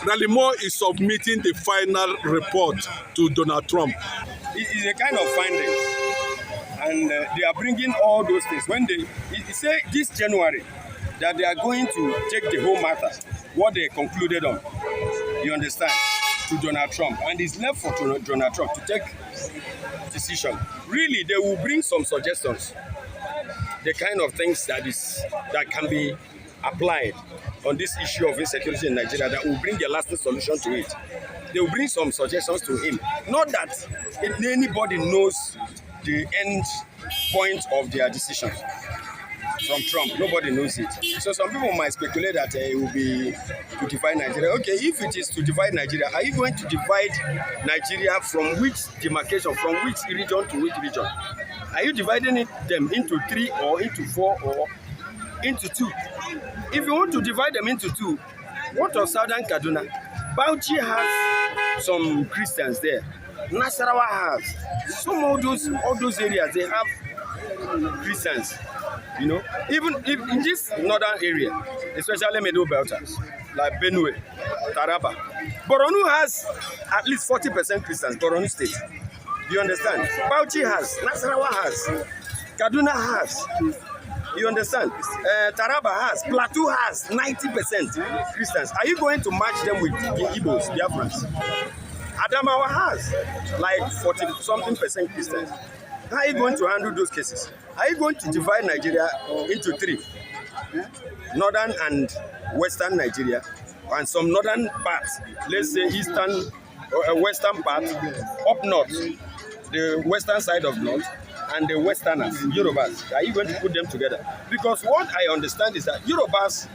Ralimo is submitting the final report to Donald Trump. It's a kind of findings, and they are bringing all those things. When they say this January that they are going to take the whole matter, what they concluded on, you understand, to Donald Trump, and it's left for Donald Trump to take decision. Really, they will bring some suggestions, the kind of things that can be applied on this issue of insecurity in Nigeria that will bring a lasting solution to it. They will bring some suggestions to him. Not that anybody knows the end point of their decision from Trump. Nobody knows it. So some people might speculate that it will be to divide Nigeria. Okay, if it is to divide Nigeria, are you going to divide Nigeria from which demarcation, from which region to which region? Are you dividing them into 3 or into 4 or into 2? If you want to divide them into 2, what of Southern Kaduna? Bauchi has some Christians there. Nasarawa has. Some of all those areas, they have Christians. You know, even if in this northern area, especially Middle Belters, like Benue, Taraba, Borno has at least 40% Christians, Borno State. You understand? Bauchi has, Nasarawa has, Kaduna has. You understand? Taraba has, Plateau has 90% Christians. Are you going to match them with the Igbos, Biafrans? Adamawa has like 40-something% Christians. How are you going to handle those cases? Are you going to divide Nigeria into 3? Northern and Western Nigeria, and some northern parts, let's say eastern or western part, up north, the western side of north, and the westerners, Yorubas. Are you going to put them together? Because what I understand is that Yorubas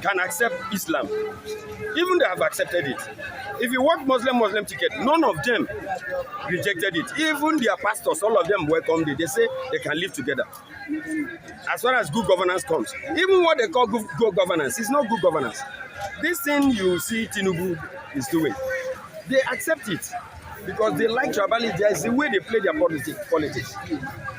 can accept Islam. Even they have accepted it. If you want Muslim ticket, none of them rejected it. Even their pastors, all of them welcomed it. They say they can live together. As far as good governance comes. Even what they call good governance is not good governance. This thing you see Tinubu is doing, they accept it. Because they like tribalism, there is the way they play their politics.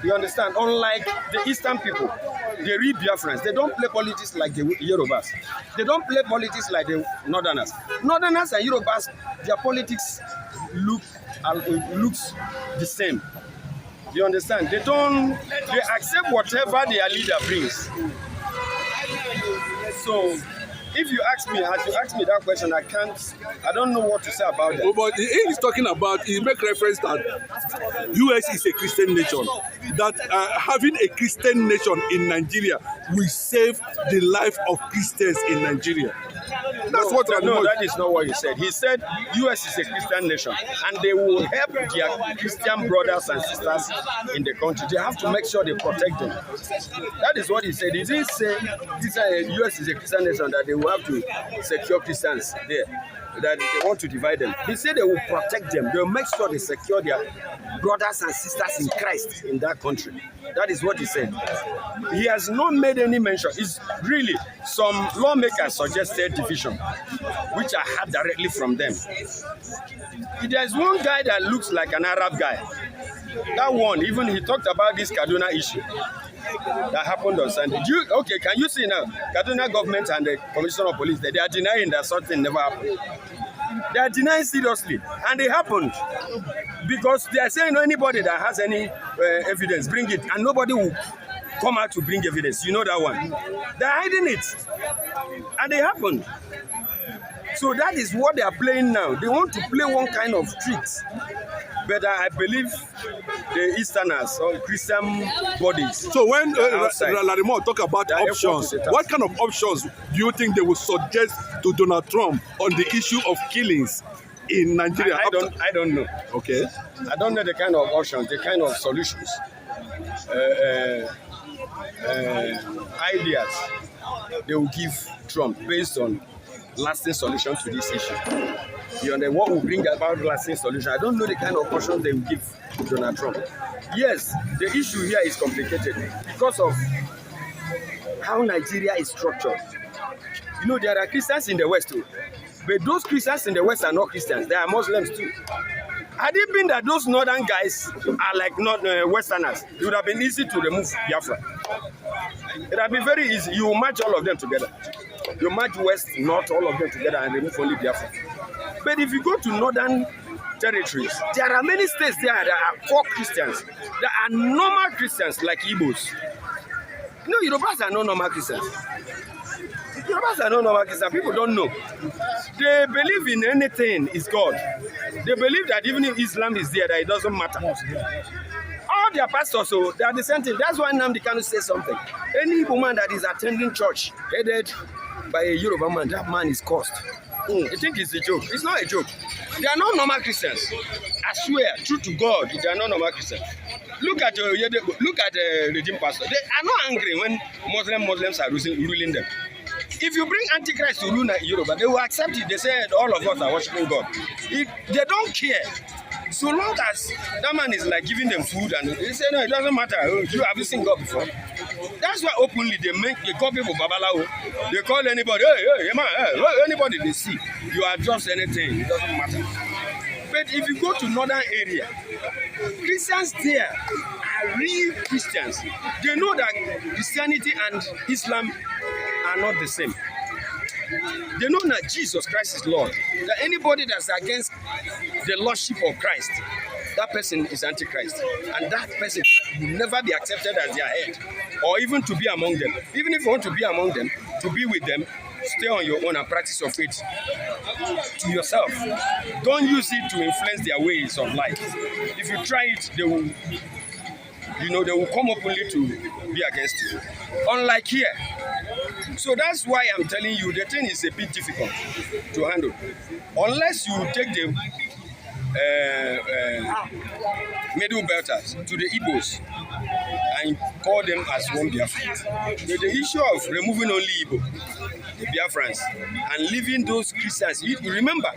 You understand? Unlike the Eastern people, they read Biafrans. They don't play politics like the Yorubas. They don't play politics like the Northerners. Northerners and Yorubas, their politics looks the same. You understand? They accept whatever their leader brings. So, if you ask me, as you ask me that question, I don't know what to say about that. But he's talking about, he make reference that US is a Christian nation, that having a Christian nation in Nigeria will save the life of Christians in Nigeria. That's that is not what he said. He said US is a Christian nation and they will help their Christian brothers and sisters in the country. They have to make sure they protect them. That is what he said. He didn't say US is a Christian nation that they will have to secure Christians there, that they want to divide them. He said they will protect them. They will make sure they secure their brothers and sisters in Christ in that country. That is what he said. He has not made any mention. It's really some lawmakers suggested division, which I heard directly from them. There's one guy that looks like an Arab guy. That one, even he talked about this Kaduna issue that happened on Sunday. Okay, can you see now? Kaduna government and the Commissioner of Police, they are denying that something never happened. They are denying seriously, and it happened because they are saying anybody that has any evidence, bring it, and nobody will come out to bring evidence. You know that one. They are hiding it, and it happened. So that is what they are playing now. They want to play one kind of tricks. But I believe the Easterners or Christian bodies. So when Larimo talk about options, what kind of options do you think they will suggest to Donald Trump on the issue of killings in Nigeria? I don't know. Okay. I don't know the kind of options, the kind of solutions, ideas they will give Trump based on lasting solution to this issue. You know, what will bring about lasting solution? I don't know the kind of options they will give Donald Trump. Yes, the issue here is complicated because of how Nigeria is structured. You know, there are Christians in the West too, but those Christians in the West are not Christians. They are Muslims too. Had it been that those northern guys are like not Westerners, it would have been easy to remove Biafra. It would have been very easy. You will match all of them together. You merge west, north, all of them together and remove only Biafra. But if you go to northern territories, there are many states there that are core Christians, that are normal Christians like Igbos. No, Yorubas are not normal Christians. Yorubas are not normal Christians. People don't know. They believe in anything is God. They believe that even if Islam is there, that it doesn't matter. All their pastors, so they are the same thing. That's why Nnamdi Kanu say something. Any woman that is attending church headed by a Yoruba man, that man is cursed. You think it's a joke? It's not a joke. They are not normal Christians. I swear, true to God, they are not normal Christians. Look at the regime pastor. They are not angry when Muslims are ruling them. If you bring Antichrist to rule Yoruba, they will accept it. They say all of us are worshiping God. They don't care. So long as that man is like giving them food and they say, no, it doesn't matter. You have seen God before. That's why openly they call people Babalawo. They call anybody, hey, man, anybody they see. You are just anything. It doesn't matter. But if you go to northern area, Christians there are real Christians. They know that Christianity and Islam are not the same. They know that Jesus Christ is Lord. That anybody that's against the Lordship of Christ, that person is Antichrist. And that person will never be accepted as their head or even to be among them. Even if you want to be among them, to be with them, stay on your own and practice your faith to yourself. Don't use it to influence their ways of life. If you try it, they will come openly to be against you. Unlike here. So that's why I'm telling you the thing is a bit difficult to handle. Unless you take the middle belters to the Igbos and call them as one Biafra. The issue of removing only Igbo, the Biafrans, and leaving those Christians. You remember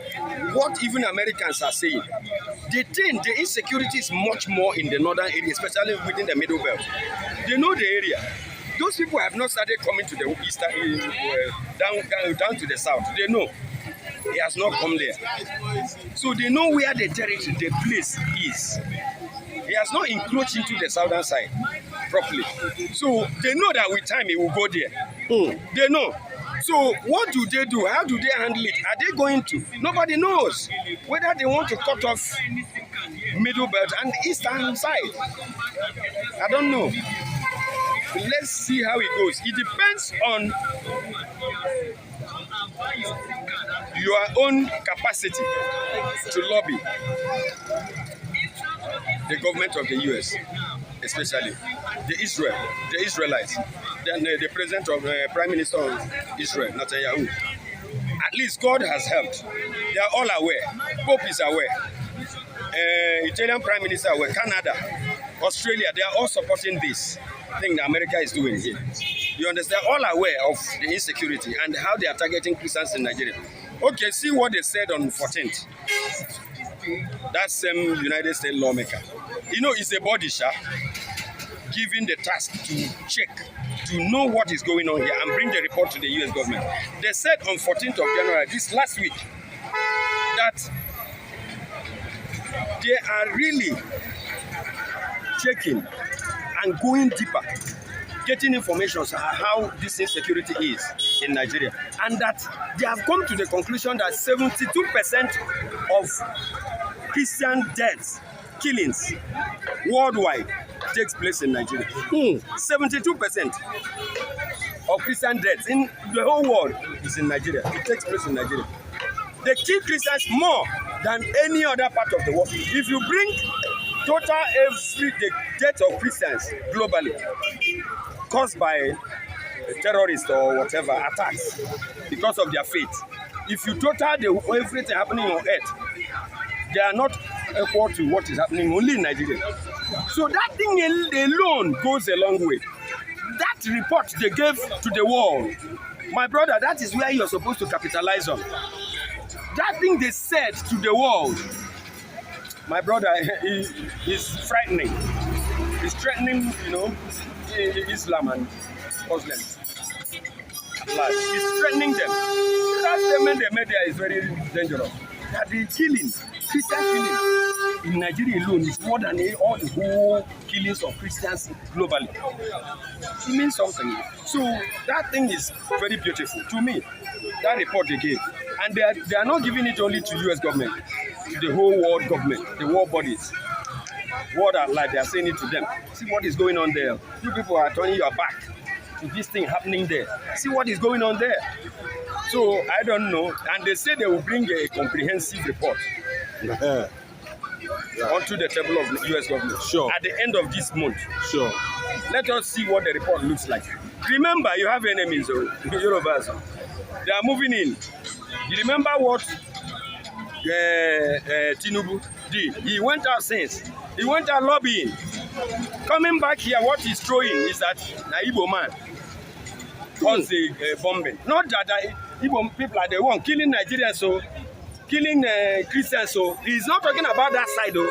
what even Americans are saying. The insecurity is much more in the northern area, especially within the middle belt. They know the area. Those people have not started coming to the eastern, down to the south. They know. He has not come there. So they know where the territory, the place is. He has not encroached into the southern side properly. So they know that with time he will go there. They know. So what do they do? How do they handle it? Are they going to? Nobody knows whether they want to cut off middle belt and eastern side. I don't know. Let's see how it goes. It depends on your own capacity to lobby the government of the US, especially the Israelites, then the president of Prime Minister of Israel, Netanyahu. At least God has helped. They are all aware. Pope is aware. Italian Prime Minister aware. Canada, Australia, they are all supporting this thing that America is doing here. You understand? All aware of the insecurity and how they are targeting Christians in Nigeria. Okay, see what they said on 14th. That same United States lawmaker. You know, it's a body shot given the task to check, to know what is going on here and bring the report to the US government. They said on 14th of January, this last week, that they are really checking and going deeper, getting information on how this insecurity is in Nigeria. And that they have come to the conclusion that 72% of Christian deaths, killings worldwide takes place in Nigeria. 72% of Christian deaths in the whole world is in Nigeria. It takes place in Nigeria. They kill Christians more than any other part of the world. If you bring total the death of Christians globally caused by terrorists or whatever attacks because of their faith, if you total everything happening on earth, they are not equal to what is happening only in Nigeria. So that thing alone goes a long way. That report they gave to the world, my brother, that is where you're supposed to capitalize on. That thing they said to the world, my brother, is frightening. It's threatening, Islam and Muslims. It's threatening them. That statement they made there is very dangerous. that the killing, Christian killing in Nigeria alone is more than all the whole killings of Christians globally. It means something. So that thing is very beautiful to me. That report they gave, and they are not giving it only to U.S. government, to the whole world government, the world bodies. World at large, they are saying it to them. See what is going on there. You people are turning your back to this thing happening there. See what is going on there. So I don't know, and they say they will bring a comprehensive report onto the table of the U.S. government at the end of this month. Let us see what the report looks like. Remember, you have enemies, Yorubas. They are moving in. You remember what Tinubu did? He went out since. He went out lobbying. Coming back here, what he's throwing is that an Igbo man caused the bombing. Not that Igbo people are the one killing Nigerians, so killing Christians. So he's not talking about that side, though.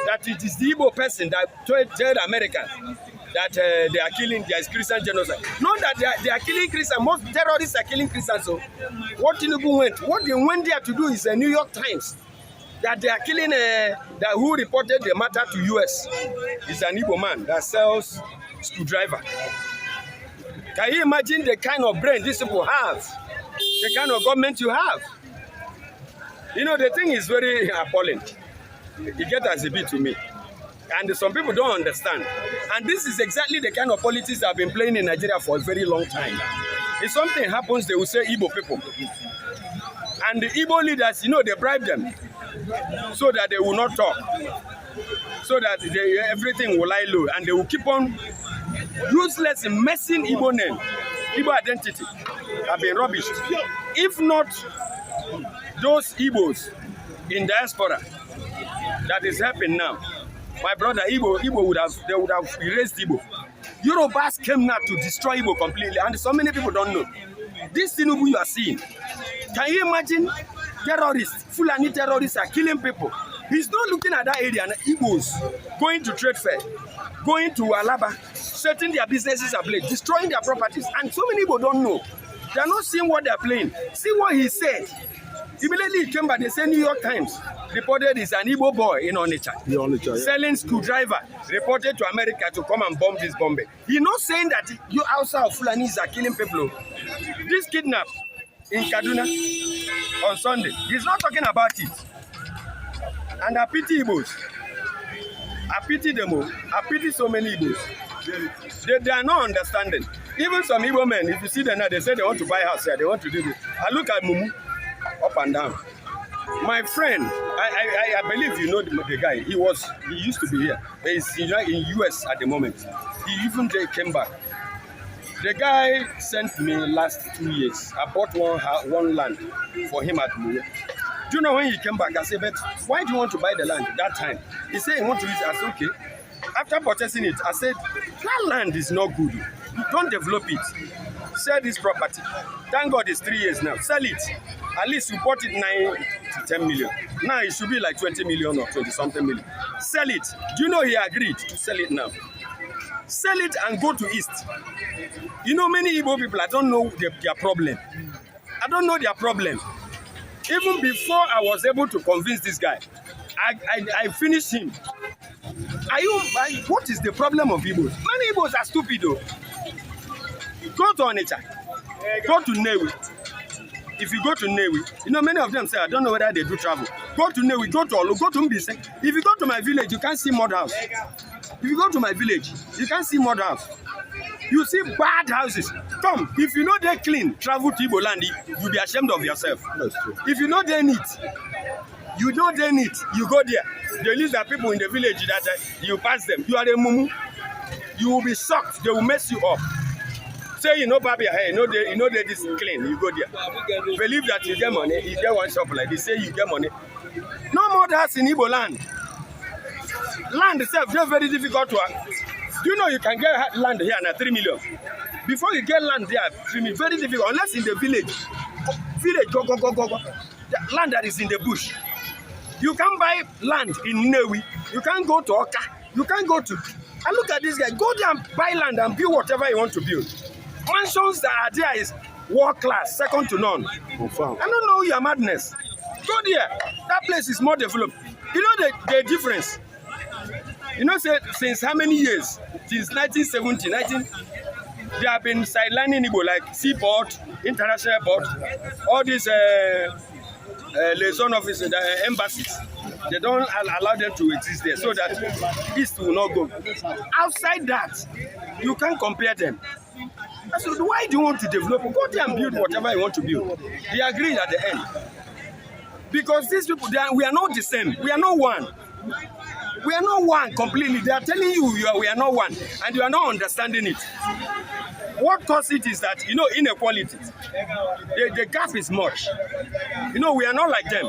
That it is the Igbo person that told Americans that they are killing, there is Christian genocide. Not that they are killing Christians. Most terrorists are killing Christians. So what they went there to do is New York Times. That they are killing, that who reported the matter to US is an Igbo man that sells screwdriver. Can you imagine the kind of brain these people have? The kind of government you have? You know, the thing is very appalling. It gets as a bit to me. And some people don't understand. And this is exactly the kind of politics that have been playing in Nigeria for a very long time. If something happens, they will say Igbo people. And the Igbo leaders, you know, they bribe them so that they will not talk. So that everything will lie low. And they will keep on useless in messing Igbo name, Igbo identity have been rubbished. If not those Igbos in diaspora that is helping now, my brother, Igbo would have erased Igbo. Yorubas came now to destroy Igbo completely, and so many people don't know. This Tinubu you are seeing, can you imagine terrorists, Fulani terrorists are killing people? He's not looking at that area, and Igbos going to trade fair, going to Alaba, setting their businesses ablaze, destroying their properties, and so many people don't know. They are not seeing what they are playing. See what he said. Immediately he came back, they say New York Times reported is an Igbo boy in Onitsha, selling screwdriver, reported to America to come and bomb this Bombay. He's not saying that you outside of Fulanis are killing people. This kidnap in Kaduna on Sunday, he's not talking about it. And I pity Igbos. I pity them all. I pity so many Igbos. They are not understanding. Even some Igbo men, if you see them now, they say they want to buy a house here, they want to do this. I look at Mumu. Up and down. My friend, I believe you know the guy. He used to be here. He's in US at the moment. He even came back. The guy sent me last 2 years. I bought one land for him at Mumu. Do you know when he came back? I said, but why do you want to buy the land that time? He said he wants to use it. I said, okay. After purchasing it, I said, that land is not good. You don't develop it. Sell this property. Thank God it's 3 years now. Sell it. At least you bought it 9 to 10 million. Now it should be like 20 million or 20 something million. Sell it. Do you know he agreed to sell it now? Sell it and go to East. You know many Igbo people, I don't know their problem. I don't know their problem. Even before I was able to convince this guy, I finished him. What is the problem of Igbos? Many Igbos are stupid though. Go to Onitsha. Go to Newi. If you go to Newi, you know many of them say, I don't know whether they do travel. Go to Newi, go to Olu, go to Mbise. If you go to my village, you can't see mud house. If you go to my village, you can't see mud house. You see bad houses. Come, if you know they clean, travel to Igbo land, you'll be ashamed of yourself. That's true. If you know they neat, you go there. They list the people in the village that you pass them. You are a mumu. You will be shocked. They will mess you up. Say you know Babi, hey, you know they this clean. You go there. Believe that you get money. You get one shop like this. Say you get money. No more house in Igbo land. Land itself is very difficult to. Do you know you can get land here at 3 million? Before you get land there, 3 million, very difficult. Unless in the village. Go. The land that is in the bush. You can't buy land in Newi. You can't go to Oka. You can't go to. And look at this guy. Go there and buy land and build whatever you want to build. Mansions that are there is world class, second to none. I don't know your madness. Go there. That place is more developed. You know the difference. You know, since how many years? Since 1970, they have been sidelining Igbo, like seaport, international port, all these liaison offices, the embassies. They don't allow them to exist there so that East will not go. Outside that, you can't compare them. So why do you want to develop? Go there and build whatever you want to build. They agree at the end. Because these people, we are not the same. We are not one. We are not one completely. They are telling you, we are not one. And you are not understanding it. What causes it is that, you know, inequality. The gap is much. You know, we are not like them.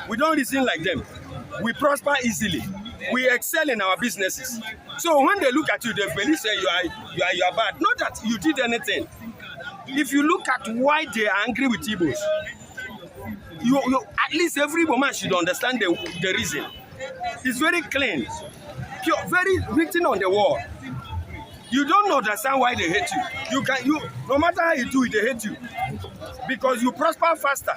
We don't reason like them. We prosper easily. We excel in our businesses. So when they look at you, they believe say you are bad. Not that you did anything. If you look at why they are angry with Igbos, you at least every woman should understand the reason. It's very clean, pure, very written on the wall. You don't understand why they hate you. No matter how you do it, they hate you because you prosper faster.